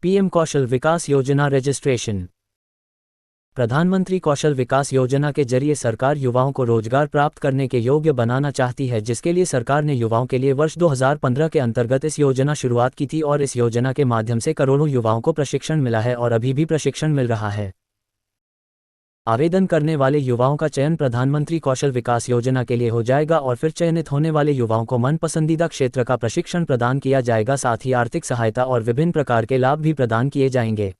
PM कौशल विकास योजना registration. प्रधानमंत्री कौशल विकास योजना के जरिए सरकार युवाओं को रोजगार प्राप्त करने के योग्य बनाना चाहती है, जिसके लिए सरकार ने युवाओं के लिए वर्ष 2015 के अंतर्गत इस योजना शुरुआत की थी और इस योजना के माध्यम से करोड़ों युवाओं को प्रशिक्षण मिला है और अभी भी प्रशिक्षण मिल रहा है। आवेदन करने वाले युवाओं का चयन प्रधानमंत्री कौशल विकास योजना के लिए हो जाएगा और फिर चयनित होने वाले युवाओं को मन पसंदीदा क्षेत्र का प्रशिक्षण प्रदान किया जाएगा। साथ ही आर्थिक सहायता और विभिन्न प्रकार के लाभ भी प्रदान किए जाएंगे।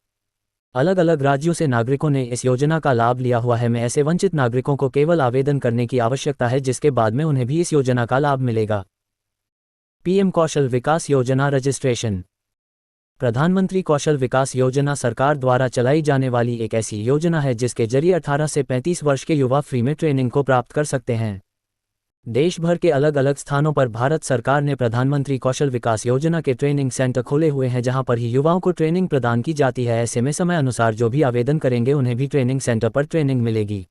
अलग अलग राज्यों से नागरिकों ने इस योजना का लाभ लिया हुआ है। में ऐसे वंचित नागरिकों को केवल आवेदन करने की आवश्यकता है, जिसके बाद में उन्हें भी इस योजना का लाभ मिलेगा। पीएम कौशल विकास योजना रजिस्ट्रेशन। प्रधानमंत्री कौशल विकास योजना सरकार द्वारा चलाई जाने वाली एक ऐसी योजना है जिसके जरिए 18 से 35 वर्ष के युवा फ्री में ट्रेनिंग को प्राप्त कर सकते हैं। देश भर के अलग अलग स्थानों पर भारत सरकार ने प्रधानमंत्री कौशल विकास योजना के ट्रेनिंग सेंटर खोले हुए हैं, जहां पर ही युवाओं को ट्रेनिंग प्रदान की जाती है। ऐसे में समय अनुसार जो भी आवेदन करेंगे उन्हें भी ट्रेनिंग सेंटर पर ट्रेनिंग मिलेगी।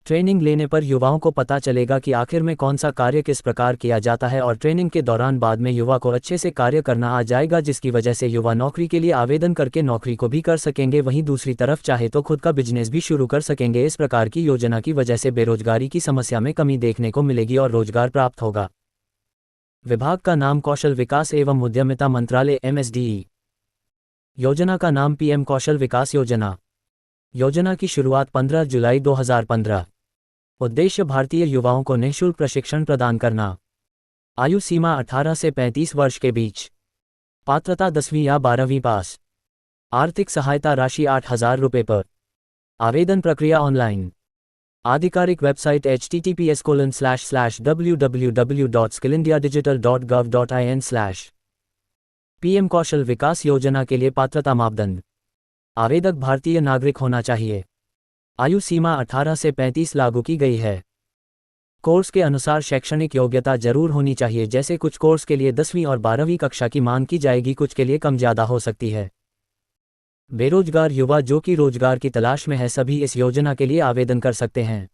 ट्रेनिंग लेने पर युवाओं को पता चलेगा कि आखिर में कौन सा कार्य किस प्रकार किया जाता है और ट्रेनिंग के दौरान बाद में युवा को अच्छे से कार्य करना आ जाएगा, जिसकी वजह से युवा नौकरी के लिए आवेदन करके नौकरी को भी कर सकेंगे। वहीं दूसरी तरफ चाहे तो खुद का बिजनेस भी शुरू कर सकेंगे। इस प्रकार की योजना की वजह से बेरोजगारी की समस्या में कमी देखने को मिलेगी और रोजगार प्राप्त होगा। विभाग का नाम कौशल विकास एवं उद्यमिता मंत्रालय MSDE। योजना का नाम पीएम कौशल विकास योजना। योजना की शुरुआत 15 जुलाई 2015। उद्देश्य भारतीय युवाओं को निःशुल्क प्रशिक्षण प्रदान करना। आयु सीमा 18 से 35 वर्ष के बीच। पात्रता 10वीं या 12वीं पास। आर्थिक सहायता राशि 8,000 रुपये पर। आवेदन प्रक्रिया ऑनलाइन। आधिकारिक वेबसाइट https://www.skillindiadigital.gov.in/। पीएम कौशल विकास योजना के लिए पात्रता मापदंड। आवेदक भारतीय नागरिक होना चाहिए। आयु सीमा 18 से 35 लागू की गई है। कोर्स के अनुसार शैक्षणिक योग्यता जरूर होनी चाहिए, जैसे कुछ कोर्स के लिए 10वीं और 12वीं कक्षा की मांग की जाएगी, कुछ के लिए कम ज़्यादा हो सकती है। बेरोजगार युवा जो कि रोजगार की तलाश में है, सभी इस योजना के लिए आवेदन कर सकते हैं।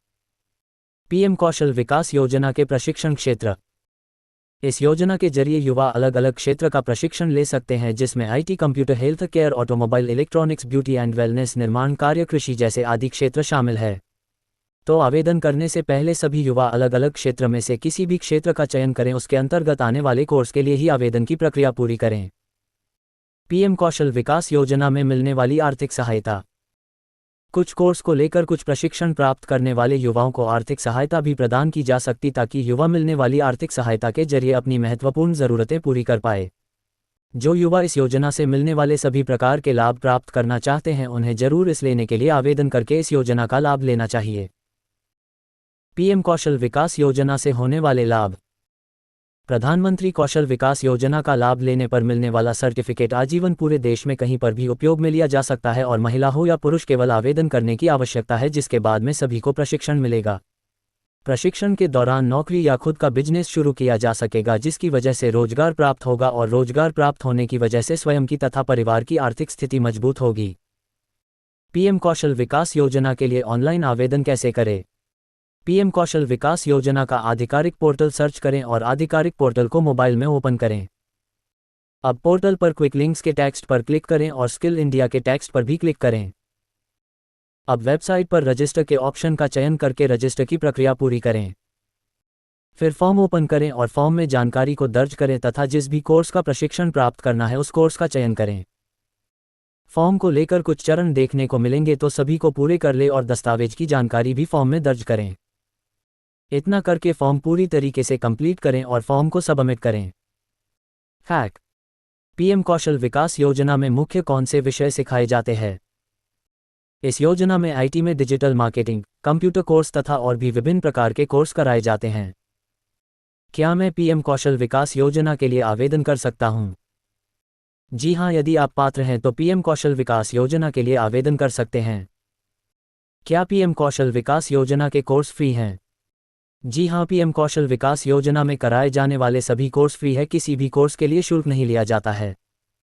पीएम कौशल विकास योजना के प्रशिक्षण क्षेत्र। इस योजना के जरिए युवा अलग अलग क्षेत्र का प्रशिक्षण ले सकते हैं, जिसमें IT, computer, health care, automobile, electronics, beauty and wellness, निर्माण कार्य, कृषि जैसे आदि क्षेत्र शामिल है। तो आवेदन करने से पहले सभी युवा अलग अलग क्षेत्र में से किसी भी क्षेत्र का चयन करें, उसके अंतर्गत आने वाले कोर्स के लिए ही आवेदन की प्रक्रिया पूरी करें। पीएम कौशल विकास योजना में मिलने वाली आर्थिक सहायता। कुछ कोर्स को लेकर कुछ प्रशिक्षण प्राप्त करने वाले युवाओं को आर्थिक सहायता भी प्रदान की जा सकती, ताकि युवा मिलने वाली आर्थिक सहायता के जरिए अपनी महत्वपूर्ण ज़रूरतें पूरी कर पाए। जो युवा इस योजना से मिलने वाले सभी प्रकार के लाभ प्राप्त करना चाहते हैं, उन्हें जरूर इस लेने के लिए आवेदन करके इस योजना का लाभ लेना चाहिए। पीएम कौशल विकास योजना से होने वाले लाभ। प्रधानमंत्री कौशल विकास योजना का लाभ लेने पर मिलने वाला सर्टिफिकेट आजीवन पूरे देश में कहीं पर भी उपयोग में लिया जा सकता है और महिला हो या पुरुष केवल आवेदन करने की आवश्यकता है, जिसके बाद में सभी को प्रशिक्षण मिलेगा। प्रशिक्षण के दौरान नौकरी या खुद का बिजनेस शुरू किया जा सकेगा, जिसकी वजह से रोजगार प्राप्त होगा और रोजगार प्राप्त होने की वजह से स्वयं की तथा परिवार की आर्थिक स्थिति मजबूत होगी। पीएम कौशल विकास योजना के लिए ऑनलाइन आवेदन कैसे करें? पीएम कौशल विकास योजना का आधिकारिक पोर्टल सर्च करें और आधिकारिक पोर्टल को मोबाइल में ओपन करें। अब पोर्टल पर क्विक लिंक्स के टेक्स्ट पर क्लिक करें और स्किल इंडिया के टेक्स्ट पर भी क्लिक करें। अब वेबसाइट पर रजिस्टर के ऑप्शन का चयन करके रजिस्टर की प्रक्रिया पूरी करें। फिर फॉर्म ओपन करें और फॉर्म में जानकारी को दर्ज करें तथा जिस भी कोर्स का प्रशिक्षण प्राप्त करना है उस कोर्स का चयन करें। फॉर्म को लेकर कुछ चरण देखने को मिलेंगे, तो सभी को पूरे कर ले और दस्तावेज की जानकारी भी फॉर्म में दर्ज करें। इतना करके फॉर्म पूरी तरीके से कंप्लीट करें और फॉर्म को सबमिट करें। फैक्ट: पीएम कौशल विकास योजना में मुख्य कौन से विषय सिखाए जाते हैं? इस योजना में IT में डिजिटल मार्केटिंग, कंप्यूटर कोर्स तथा और भी विभिन्न प्रकार के कोर्स कराए जाते हैं। क्या मैं पीएम कौशल विकास योजना के लिए आवेदन कर सकता हूं? जी हां, यदि आप पात्र हैं तो पीएम कौशल विकास योजना के लिए आवेदन कर सकते हैं। क्या पीएम कौशल विकास योजना के कोर्स फ्री हैं? जी हां, पीएम कौशल विकास योजना में कराए जाने वाले सभी कोर्स फ्री है, किसी भी कोर्स के लिए शुल्क नहीं लिया जाता है।